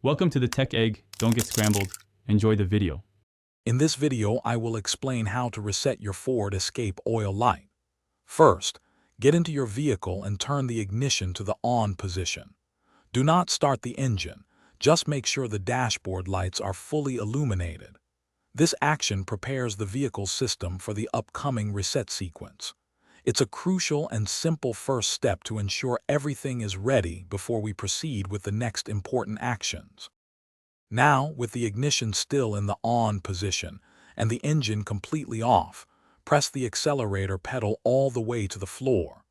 Welcome to the Tech Egg. Don't get scrambled. Enjoy the video. In this video, I will explain how to reset your Ford Escape oil light. First, get into your vehicle and turn the ignition to the on position. Do not start the engine. Just make sure the dashboard lights are fully illuminated. This action prepares the vehicle system for the upcoming reset sequence. It's a crucial and simple first step to ensure everything is ready before we proceed with the next important actions. Now, with the ignition still in the on position and the engine completely off, press the accelerator pedal all the way to the floor.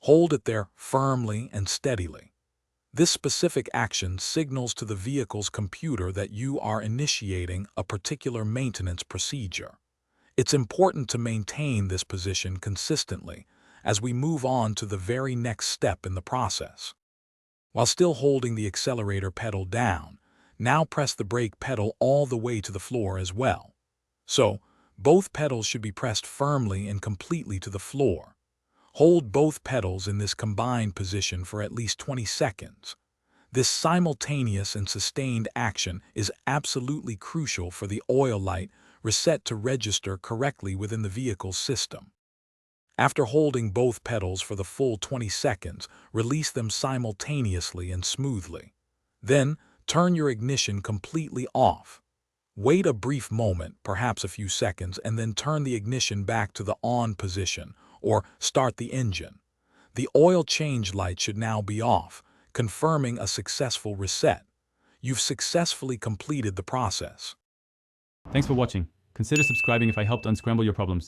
Hold it there firmly and steadily. This specific action signals to the vehicle's computer that you are initiating a particular maintenance procedure. It's important to maintain this position consistently as we move on to the very next step in the process. While still holding the accelerator pedal down, now press the brake pedal all the way to the floor as well. So, both pedals should be pressed firmly and completely to the floor. Hold both pedals in this combined position for at least 20 seconds. This simultaneous and sustained action is absolutely crucial for the oil light reset to register correctly within the vehicle's system. After holding both pedals for the full 20 seconds, release them simultaneously and smoothly. Then, turn your ignition completely off. Wait a brief moment, perhaps a few seconds, and then turn the ignition back to the on position or start the engine. The oil change light should now be off, confirming a successful reset. You've successfully completed the process. Thanks for watching. Consider subscribing if I helped unscramble your problems.